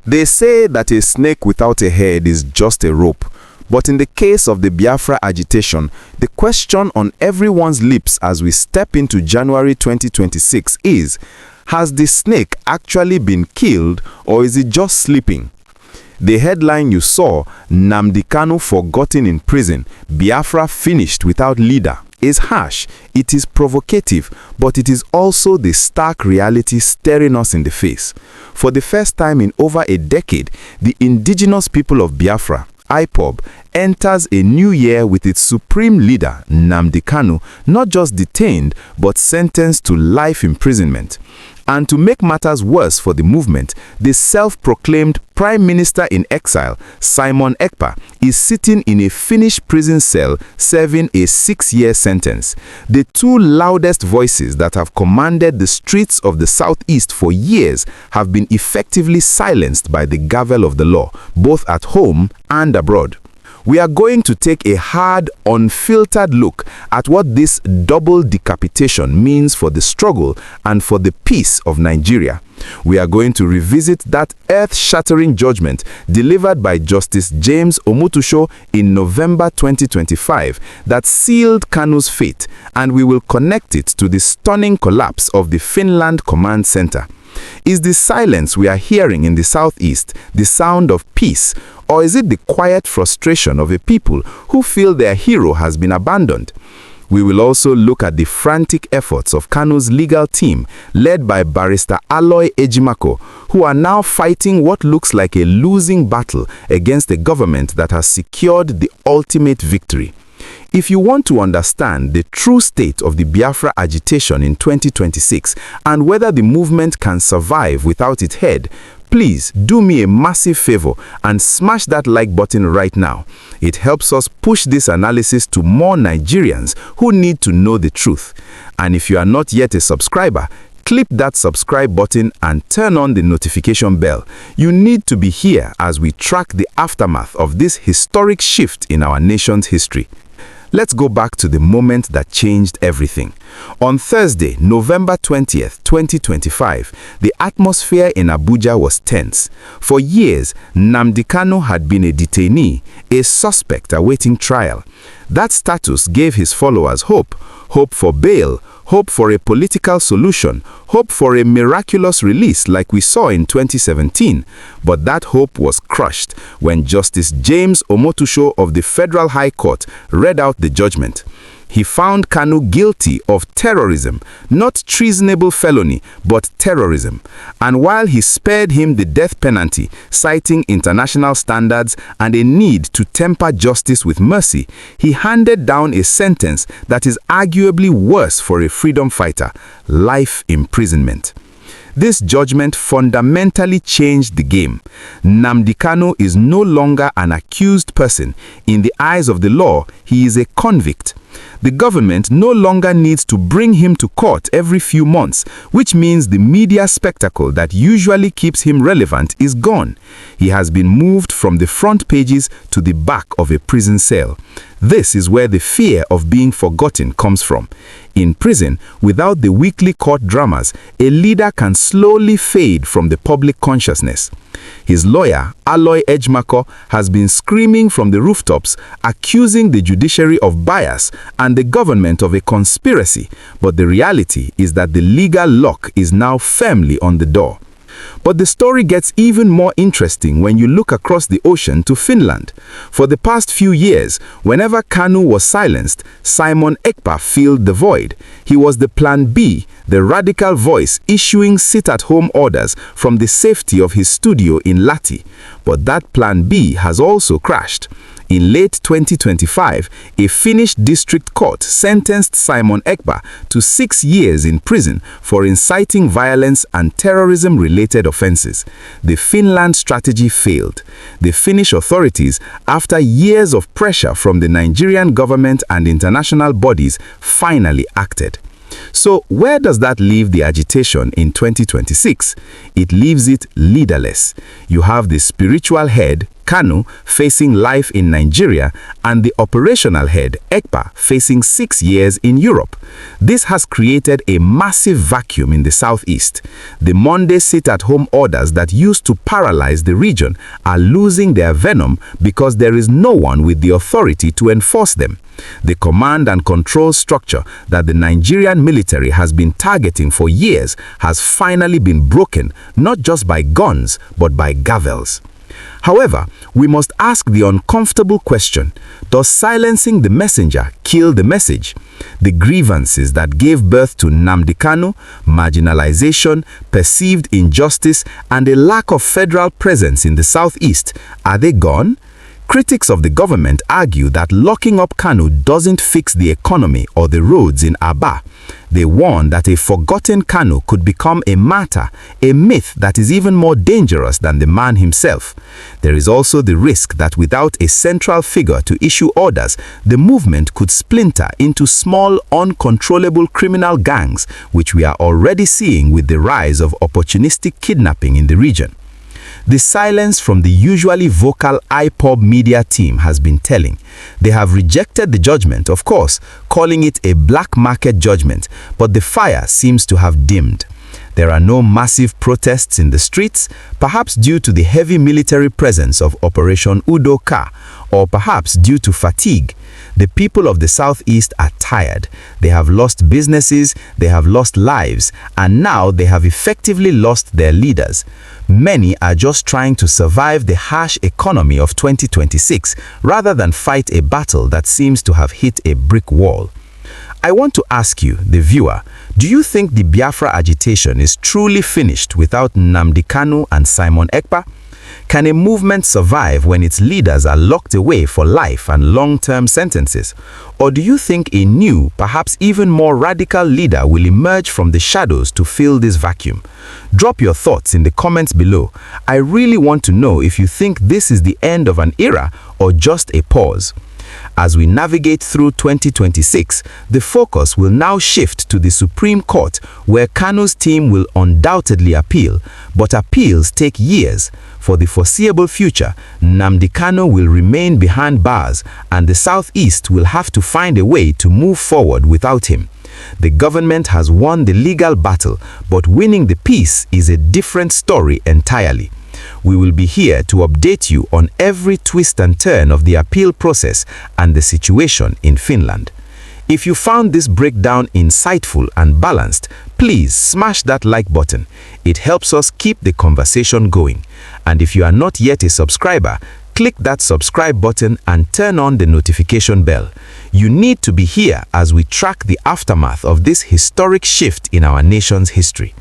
They say that a snake without a head is just a rope. But in the case of the Biafra agitation, the question on everyone's lips as we step into January 2026 is, has the snake actually been killed or is it just sleeping? The headline you saw, Nnamdi Kanu forgotten in prison, Biafra finished without leader, is harsh, it is provocative, but it is also the stark reality staring us in the face. For the first time in over a decade, the indigenous people of Biafra, IPOB, enters a new year with its supreme leader, Nnamdi Kanu, not just detained, but sentenced to life imprisonment. And to make matters worse for the movement, the self-proclaimed Prime Minister in exile, Simon Ekpa, is sitting in a Finnish prison cell serving a 6-year sentence. The two loudest voices that have commanded the streets of the southeast for years have been effectively silenced by the gavel of the law, both at home and abroad. We are going to take a hard, unfiltered look at what this double decapitation means for the struggle and for the peace of Nigeria. We are going to revisit that earth-shattering judgment delivered by Justice James Omotosho in November 2025 that sealed Kanu's fate, and we will connect it to the stunning collapse of the Finland command center. Is the silence we are hearing in the southeast the sound of peace, or is it the quiet frustration of a people who feel their hero has been abandoned? We will also look at the frantic efforts of Kanu's legal team, led by barrister Aloy Ejimako, who are now fighting what looks like a losing battle against a government that has secured the ultimate victory. If you want to understand the true state of the Biafra agitation in 2026 and whether the movement can survive without its head, please do me a massive favor and smash that like button right now. It helps us push this analysis to more Nigerians who need to know the truth. And if you are not yet a subscriber, click that subscribe button and turn on the notification bell. You need to be here as we track the aftermath of this historic shift in our nation's history. Let's go back to the moment that changed everything. On Thursday, November 20th, 2025, the atmosphere in Abuja was tense. For years, Nnamdi Kanu had been a detainee, a suspect awaiting trial. That status gave his followers hope for bail, hope for a political solution, hope for a miraculous release like we saw in 2017. But that hope was crushed when Justice James Omotosho of the Federal High Court read out the judgment. He found Kanu guilty of terrorism, not treasonable felony, but terrorism. And while he spared him the death penalty, citing international standards and a need to temper justice with mercy, he handed down a sentence that is arguably worse for a freedom fighter: life imprisonment. This judgment fundamentally changed the game. Nnamdi Kanu is no longer an accused person. In the eyes of the law, he is a convict. The government no longer needs to bring him to court every few months, which means the media spectacle that usually keeps him relevant is gone. He has been moved from the front pages to the back of a prison cell. This is where the fear of being forgotten comes from. In prison, without the weekly court dramas, a leader can slowly fade from the public consciousness. His lawyer, Aloy Ejimako, has been screaming from the rooftops, accusing the judiciary of bias and the government of a conspiracy, but the reality is that the legal lock is now firmly on the door. But the story gets even more interesting when you look across the ocean to Finland. For the past few years, whenever Kanu was silenced, Simon Ekpa filled the void. He was the Plan B, the radical voice issuing sit-at-home orders from the safety of his studio in Lahti. But that Plan B has also crashed. In late 2025, a Finnish district court sentenced Simon Ekpa to 6 years in prison for inciting violence and terrorism-related offenses. The Finland strategy failed. The Finnish authorities, after years of pressure from the Nigerian government and international bodies, finally acted. So where does that leave the agitation in 2026? It leaves it leaderless. You have the spiritual head, Kanu facing life in Nigeria, and the operational head, Ekpa, facing 6 years in Europe. This has created a massive vacuum in the southeast. The Monday sit-at-home orders that used to paralyze the region are losing their venom because there is no one with the authority to enforce them. The command and control structure that the Nigerian military has been targeting for years has finally been broken, not just by guns, but by gavels. However, we must ask the uncomfortable question: does silencing the messenger kill the message? The grievances that gave birth to Nnamdi Kanu, marginalization, perceived injustice, and a lack of federal presence in the southeast, are they gone? Critics of the government argue that locking up Kanu doesn't fix the economy or the roads in Aba. They warn that a forgotten Kanu could become a martyr, a myth that is even more dangerous than the man himself. There is also the risk that without a central figure to issue orders, the movement could splinter into small, uncontrollable criminal gangs, which we are already seeing with the rise of opportunistic kidnapping in the region. The silence from the usually vocal IPOB media team has been telling. They have rejected the judgment, of course, calling it a black market judgment, but the fire seems to have dimmed. There are no massive protests in the streets, perhaps due to the heavy military presence of Operation Udo-Ka, or perhaps due to fatigue. The people of the southeast are tired. They have lost businesses, they have lost lives, and now they have effectively lost their leaders. Many are just trying to survive the harsh economy of 2026 rather than fight a battle that seems to have hit a brick wall. I want to ask you, the viewer, do you think the Biafra agitation is truly finished without Nnamdi Kanu and Simon Ekpa? Can a movement survive when its leaders are locked away for life and long-term sentences? Or do you think a new, perhaps even more radical leader will emerge from the shadows to fill this vacuum? Drop your thoughts in the comments below. I really want to know if you think this is the end of an era or just a pause. As we navigate through 2026, the focus will now shift to the Supreme Court, where Kanu's team will undoubtedly appeal, but appeals take years. For the foreseeable future, Nnamdi Kanu will remain behind bars, and the Southeast will have to find a way to move forward without him. The government has won the legal battle, but winning the peace is a different story entirely. We will be here to update you on every twist and turn of the appeal process and the situation in Finland. If you found this breakdown insightful and balanced, please smash that like button. It helps us keep the conversation going. And if you are not yet a subscriber, click that subscribe button and turn on the notification bell. You need to be here as we track the aftermath of this historic shift in our nation's history.